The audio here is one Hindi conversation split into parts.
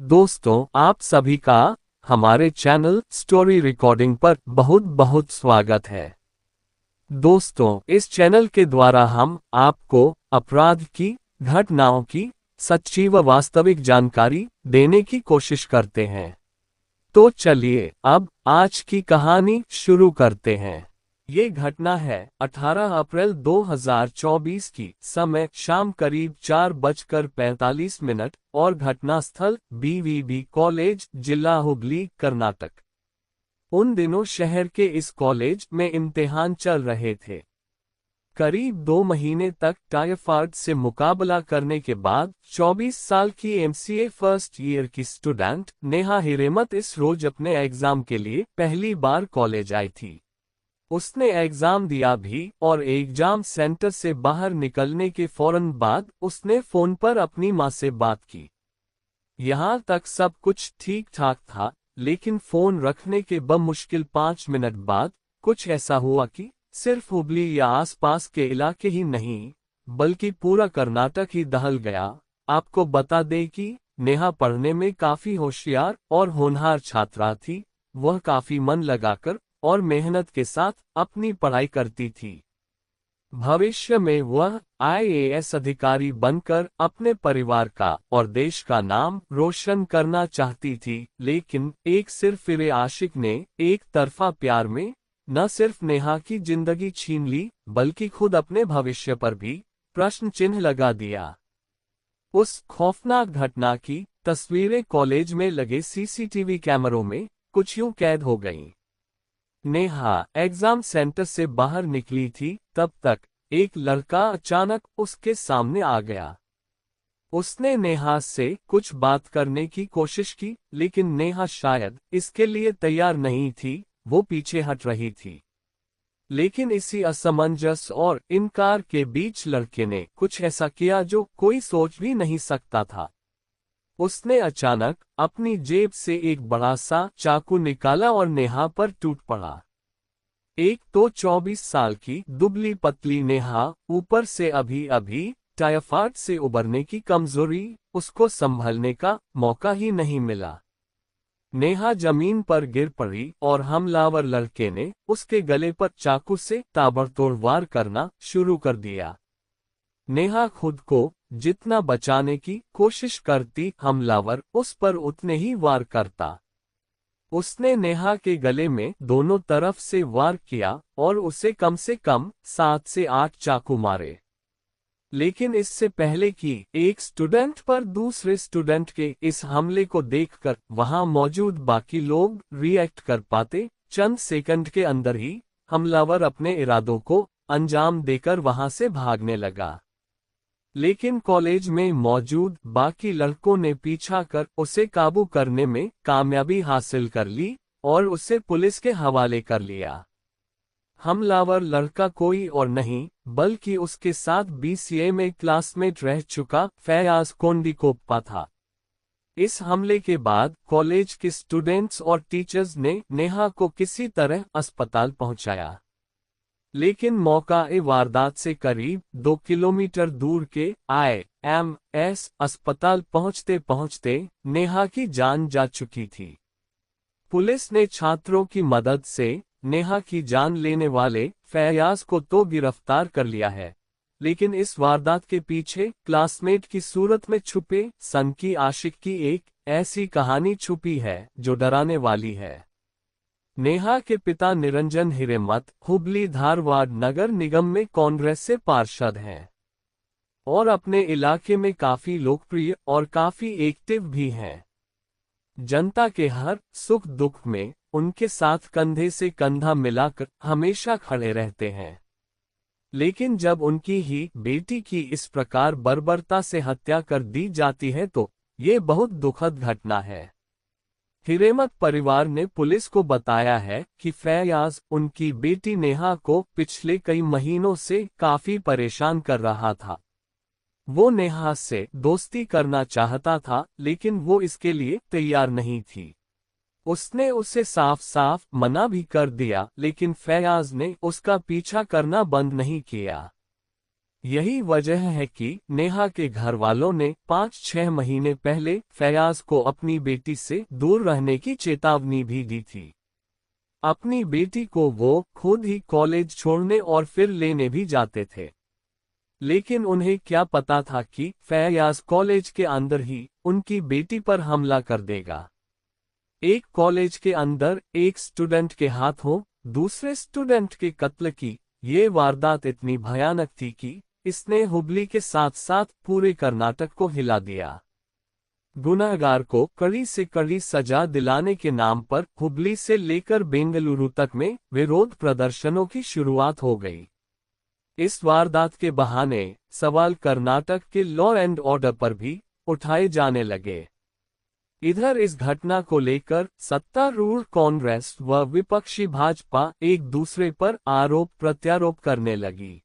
दोस्तों, आप सभी का हमारे चैनल स्टोरी रिकॉर्डिंग पर बहुत बहुत स्वागत है। दोस्तों, इस चैनल के द्वारा हम आपको अपराध की घटनाओं की सच्ची व वास्तविक जानकारी देने की कोशिश करते हैं। तो चलिए अब आज की कहानी शुरू करते हैं। ये घटना है 18 अप्रैल 2024 की, समय शाम करीब 4:45 और घटनास्थल बीवीबी कॉलेज, जिला हुगली, कर्नाटक। उन दिनों शहर के इस कॉलेज में इम्तिहान चल रहे थे। करीब 2 महीने तक टाइफाइड से मुकाबला करने के बाद 24 साल की एमसीए फर्स्ट ईयर की स्टूडेंट नेहा हिरेमत इस रोज अपने एग्जाम के लिए पहली बार कॉलेज आई थी। उसने एग्जाम दिया भी और एग्जाम सेंटर से बाहर निकलने के फौरन बाद उसने फोन पर अपनी मां से बात की। यहां तक सब कुछ ठीक ठाक था, लेकिन फोन रखने के बमुश्किल 5 मिनट बाद कुछ ऐसा हुआ कि सिर्फ हुबली या आसपास के इलाके ही नहीं, बल्कि पूरा कर्नाटक ही दहल गया। आपको बता दें कि नेहा पढ़ने में काफी होशियार और होनहार छात्रा थी। वह काफी मन लगाकर और मेहनत के साथ अपनी पढ़ाई करती थी। भविष्य में वह आईएएस अधिकारी बनकर अपने परिवार का और देश का नाम रोशन करना चाहती थी, लेकिन एक सिरफिरे आशिक ने एक तरफा प्यार में न सिर्फ नेहा की जिंदगी छीन ली, बल्कि खुद अपने भविष्य पर भी प्रश्न चिन्ह लगा दिया। उस खौफनाक घटना की तस्वीरें कॉलेज में लगे सीसीटीवी कैमरों में कुछ यूं कैद हो गईं। नेहा एग्जाम सेंटर से बाहर निकली थी, तब तक एक लड़का अचानक उसके सामने आ गया। उसने नेहा से कुछ बात करने की कोशिश की, लेकिन नेहा शायद इसके लिए तैयार नहीं थी। वो पीछे हट रही थी। लेकिन इसी असमंजस और इनकार के बीच लड़के ने कुछ ऐसा किया जो कोई सोच भी नहीं सकता था। उसने अचानक अपनी जेब से एक बड़ा सा चाकू निकाला और नेहा पर टूट पड़ा। एक तो 24 साल की दुबली पतली नेहा, ऊपर से अभी अभी टाइफाइड से उबरने की कमजोरी, उसको संभलने का मौका ही नहीं मिला। नेहा जमीन पर गिर पड़ी और हमलावर लड़के ने उसके गले पर चाकू से ताबड़तोड़ वार करना शुरू कर दिया। नेहा खुद को जितना बचाने की कोशिश करती, हमलावर उस पर उतने ही वार करता। उसने नेहा के गले में दोनों तरफ से वार किया और उसे कम से कम 7 से 8 चाकू मारे। लेकिन इससे पहले कि एक स्टूडेंट पर दूसरे स्टूडेंट के इस हमले को देखकर वहां मौजूद बाकी लोग रिएक्ट कर पाते, चंद सेकंड के अंदर ही हमलावर अपने इरादों को अंजाम देकर वहां से भागने लगा। लेकिन कॉलेज में मौजूद बाकी लड़कों ने पीछा कर उसे काबू करने में कामयाबी हासिल कर ली और उसे पुलिस के हवाले कर लिया। हमलावर लड़का कोई और नहीं, बल्कि उसके साथ बीसीए में क्लासमेट रह चुका फैयाज कोंडिकोप्पा था। इस हमले के बाद कॉलेज के स्टूडेंट्स और टीचर्स ने नेहा को किसी तरह अस्पताल पहुंचाया। लेकिन मौका-ए वारदात से करीब 2 किलोमीटर दूर के आईएमएस अस्पताल पहुंचते पहुंचते नेहा की जान जा चुकी थी। पुलिस ने छात्रों की मदद से नेहा की जान लेने वाले फैयाज को तो गिरफ्तार कर लिया है, लेकिन इस वारदात के पीछे क्लासमेट की सूरत में छुपे सनकी आशिक की एक ऐसी कहानी छुपी है जो डराने वाली है। नेहा के पिता निरंजन हिरेमत हुबली धारवाड़ नगर निगम में कांग्रेस से पार्षद हैं और अपने इलाके में काफी लोकप्रिय और काफी एक्टिव भी हैं। जनता के हर सुख दुख में उनके साथ कंधे से कंधा मिलाकर हमेशा खड़े रहते हैं। लेकिन जब उनकी ही बेटी की इस प्रकार बर्बरता से हत्या कर दी जाती है तो ये बहुत दुखद घटना है। हिरेमत परिवार ने पुलिस को बताया है कि फैयाज उनकी बेटी नेहा को पिछले कई महीनों से काफी परेशान कर रहा था। वो नेहा से दोस्ती करना चाहता था, लेकिन वो इसके लिए तैयार नहीं थी। उसने उसे साफ साफ मना भी कर दिया, लेकिन फैयाज ने उसका पीछा करना बंद नहीं किया। यही वजह है कि नेहा के घर वालों ने 5-6 महीने पहले फैयाज को अपनी बेटी से दूर रहने की चेतावनी भी दी थी। अपनी बेटी को वो खुद ही कॉलेज छोड़ने और फिर लेने भी जाते थे। लेकिन उन्हें क्या पता था कि फैयाज कॉलेज के अंदर ही उनकी बेटी पर हमला कर देगा। एक कॉलेज के अंदर एक स्टूडेंट के हाथों दूसरे स्टूडेंट के कत्ल की ये वारदात इतनी भयानक थी कि इसने हुबली के साथ साथ पूरे कर्नाटक को हिला दिया। गुनहगार को कड़ी से कड़ी सजा दिलाने के नाम पर हुबली से लेकर बेंगलुरु तक में विरोध प्रदर्शनों की शुरुआत हो गई। इस वारदात के बहाने सवाल कर्नाटक के लॉ एंड ऑर्डर पर भी उठाए जाने लगे। इधर इस घटना को लेकर सत्तारूढ़ कांग्रेस व विपक्षी भाजपा एक दूसरे पर आरोप प्रत्यारोप करने लगी।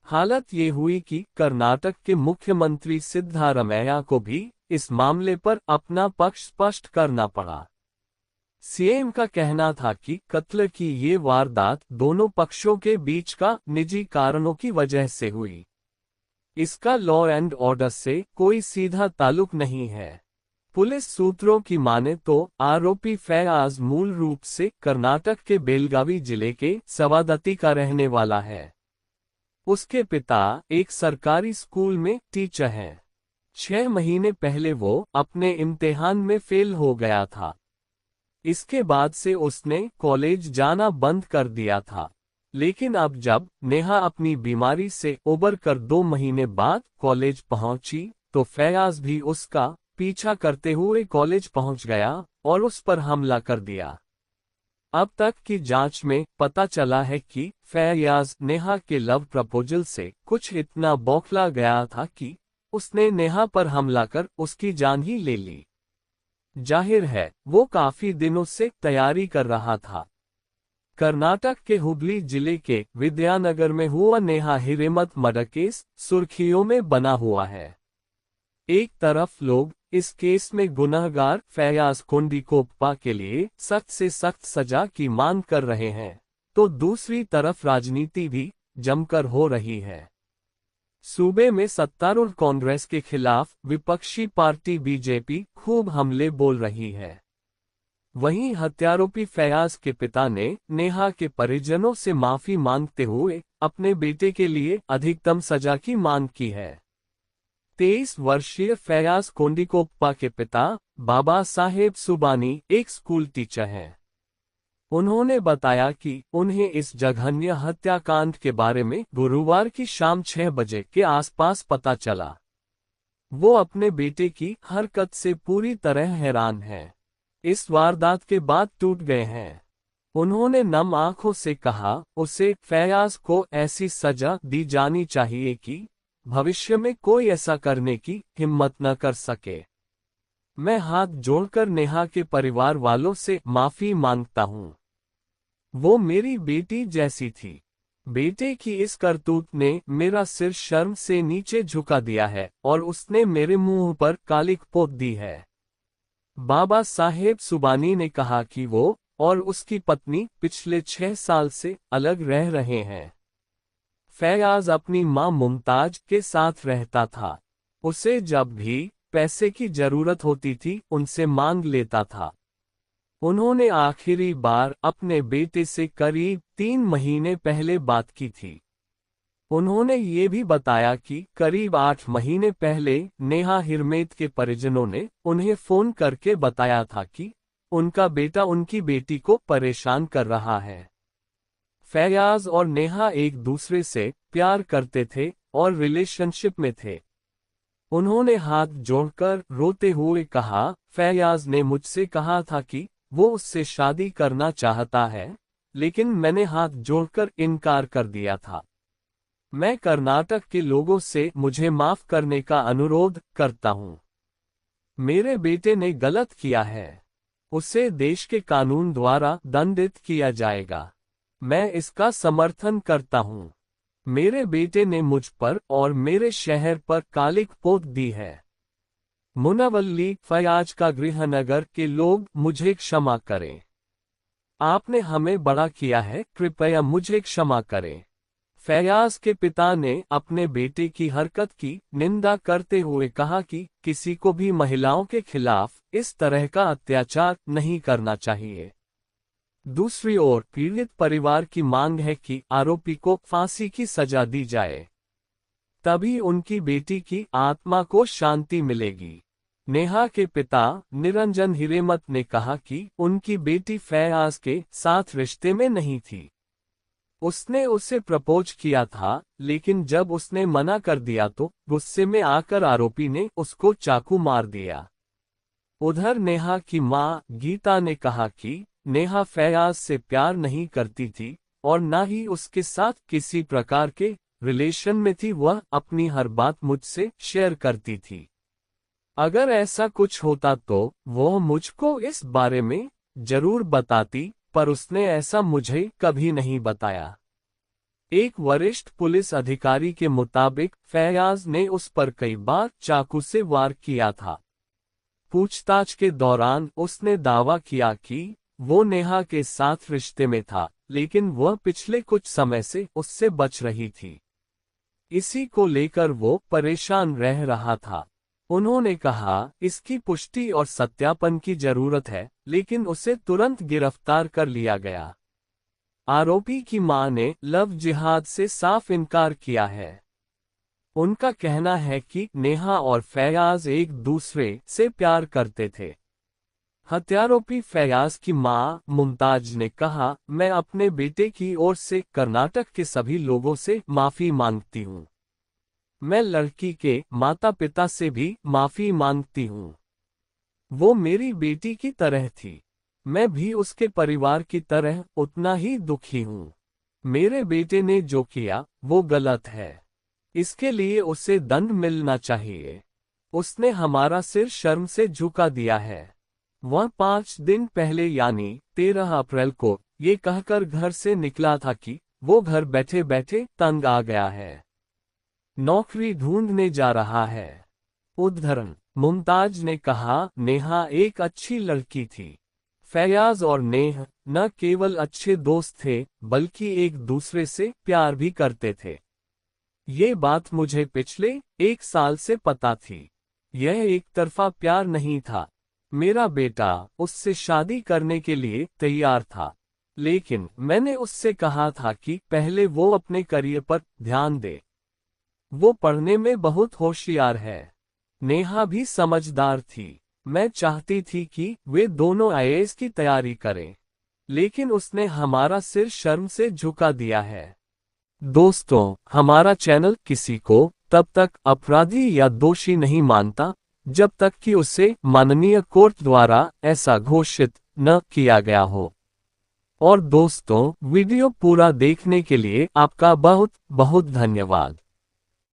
हालत ये हुई कि कर्नाटक के मुख्यमंत्री सिद्धारमैया को भी इस मामले पर अपना पक्ष स्पष्ट करना पड़ा। सीएम का कहना था कि कत्ल की ये वारदात दोनों पक्षों के बीच का निजी कारणों की वजह से हुई। इसका लॉ एंड ऑर्डर से कोई सीधा ताल्लुक नहीं है। पुलिस सूत्रों की माने तो आरोपी फैयाज मूल रूप से कर्नाटक के बेलगावी जिले के सवादत्ती का रहने वाला है। उसके पिता एक सरकारी स्कूल में टीचर हैं। 6 महीने पहले वो अपने इम्तिहान में फेल हो गया था। इसके बाद से उसने कॉलेज जाना बंद कर दिया था। लेकिन अब जब नेहा अपनी बीमारी से उबर कर 2 महीने बाद कॉलेज पहुंची तो फैयाज भी उसका पीछा करते हुए कॉलेज पहुंच गया और उस पर हमला कर दिया। अब तक की जांच में पता चला है कि फैयाज नेहा के लव प्रपोजल से कुछ इतना बौखला गया था कि उसने नेहा पर हमला कर उसकी जान ही ले ली। जाहिर है वो काफी दिनों से तैयारी कर रहा था। कर्नाटक के हुबली जिले के विद्यानगर में हुआ नेहा हिरेमत मर्डर केस सुर्खियों में बना हुआ है। एक तरफ लोग इस केस में गुनहगार फैयाज कोंडिकोप्पा के लिए सख्त से सख्त सजा की मांग कर रहे हैं, तो दूसरी तरफ राजनीति भी जमकर हो रही है। सूबे में सत्तारूढ़ कांग्रेस के खिलाफ विपक्षी पार्टी बीजेपी खूब हमले बोल रही है। वहीं हत्यारोपी फैयाज के पिता ने नेहा के परिजनों से माफी मांगते हुए अपने बेटे के लिए अधिकतम सजा की मांग की है। 23 वर्षीय फैयाज कोंडिकोप्पा के पिता बाबा साहेब सुबानी एक स्कूल टीचर हैं। उन्होंने बताया कि उन्हें इस जघन्य हत्याकांड के बारे में गुरुवार की शाम 6 बजे के आसपास पता चला। वो अपने बेटे की हरकत से पूरी तरह हैरान हैं। इस वारदात के बाद टूट गए हैं। उन्होंने नम आंखों से कहा, उसे फैयाज को ऐसी सजा दी जानी चाहिए कि भविष्य में कोई ऐसा करने की हिम्मत न कर सके। मैं हाथ जोड़कर नेहा के परिवार वालों से माफी मांगता हूं। वो मेरी बेटी जैसी थी। बेटे की इस करतूत ने मेरा सिर शर्म से नीचे झुका दिया है और उसने मेरे मुंह पर कालिक पोत दी है। बाबा साहेब सुबानी ने कहा कि वो और उसकी पत्नी पिछले 6 साल से अलग रह रहे हैं। फैयाज अपनी मां मुमताज के साथ रहता था। उसे जब भी पैसे की जरूरत होती थी उनसे मांग लेता था। उन्होंने आखिरी बार अपने बेटे से करीब 3 महीने पहले बात की थी। उन्होंने ये भी बताया कि करीब 8 महीने पहले नेहा हिरमेत के परिजनों ने उन्हें फोन करके बताया था कि उनका बेटा उनकी बेटी को परेशान कर रहा है। फैयाज और नेहा एक दूसरे से प्यार करते थे और रिलेशनशिप में थे। उन्होंने हाथ जोड़कर रोते हुए कहा, फैयाज ने मुझसे कहा था कि वो उससे शादी करना चाहता है, लेकिन मैंने हाथ जोड़कर इनकार कर दिया था। मैं कर्नाटक के लोगों से मुझे माफ करने का अनुरोध करता हूं। मेरे बेटे ने गलत किया है। उसे देश के कानून द्वारा दंडित किया जाएगा। मैं इसका समर्थन करता हूं। मेरे बेटे ने मुझ पर और मेरे शहर पर कालिक पोत दी है। मुनावल्ली फयाज का गृहनगर के लोग मुझे क्षमा करें। आपने हमें बड़ा किया है, कृपया मुझे क्षमा करें। फैयाज के पिता ने अपने बेटे की हरकत की निंदा करते हुए कहा कि किसी को भी महिलाओं के खिलाफ इस तरह का अत्याचार नहीं करना चाहिए। दूसरी ओर पीड़ित परिवार की मांग है कि आरोपी को फांसी की सजा दी जाए, तभी उनकी बेटी की आत्मा को शांति मिलेगी। नेहा के पिता निरंजन हिरेमत ने कहा कि उनकी बेटी फैयाज के साथ रिश्ते में नहीं थी। उसने उसे प्रपोज किया था, लेकिन जब उसने मना कर दिया तो गुस्से में आकर आरोपी ने उसको चाकू मार दिया। उधर नेहा की मां गीता ने कहा कि नेहा फैयाज से प्यार नहीं करती थी और न ही उसके साथ किसी प्रकार के रिलेशन में थी। वह अपनी हर बात मुझसे शेयर करती थी। अगर ऐसा कुछ होता तो वह मुझको इस बारे में जरूर बताती, पर उसने ऐसा मुझे कभी नहीं बताया। एक वरिष्ठ पुलिस अधिकारी के मुताबिक फैयाज ने उस पर कई बार चाकू से वार किया था। पूछताछ के दौरान उसने दावा किया कि वो नेहा के साथ रिश्ते में था, लेकिन वह पिछले कुछ समय से उससे बच रही थी। इसी को लेकर वो परेशान रह रहा था। उन्होंने कहा, इसकी पुष्टि और सत्यापन की जरूरत है, लेकिन उसे तुरंत गिरफ्तार कर लिया गया। आरोपी की मां ने लव जिहाद से साफ इनकार किया है। उनका कहना है कि नेहा और फैयाज एक दूसरे से प्यार करते थे। हत्यारोपी फैयाज की मां मुमताज ने कहा, मैं अपने बेटे की ओर से कर्नाटक के सभी लोगों से माफी मांगती हूं। मैं लड़की के माता पिता से भी माफी मांगती हूं। वो मेरी बेटी की तरह थी। मैं भी उसके परिवार की तरह उतना ही दुखी हूं। मेरे बेटे ने जो किया वो गलत है। इसके लिए उसे दंड मिलना चाहिए। उसने हमारा सिर शर्म से झुका दिया है। वह 5 दिन पहले यानी 13 अप्रैल को ये कहकर घर से निकला था कि वो घर बैठे बैठे तंग आ गया है, नौकरी ढूंढने जा रहा है। उद्धरण: मुमताज ने कहा, नेहा एक अच्छी लड़की थी। फैयाज और नेहा न केवल अच्छे दोस्त थे, बल्कि एक दूसरे से प्यार भी करते थे। ये बात मुझे पिछले 1 साल से पता थी। यह एक तरफा प्यार नहीं था। मेरा बेटा उससे शादी करने के लिए तैयार था, लेकिन मैंने उससे कहा था कि पहले वो अपने करियर पर ध्यान दे। वो पढ़ने में बहुत होशियार है। नेहा भी समझदार थी। मैं चाहती थी कि वे दोनों आईएएस की तैयारी करें, लेकिन उसने हमारा सिर शर्म से झुका दिया है। दोस्तों, हमारा चैनल किसी को तब तक अपराधी या दोषी नहीं मानता जब तक कि उसे माननीय कोर्ट द्वारा ऐसा घोषित न किया गया हो। और दोस्तों, वीडियो पूरा देखने के लिए आपका बहुत बहुत धन्यवाद।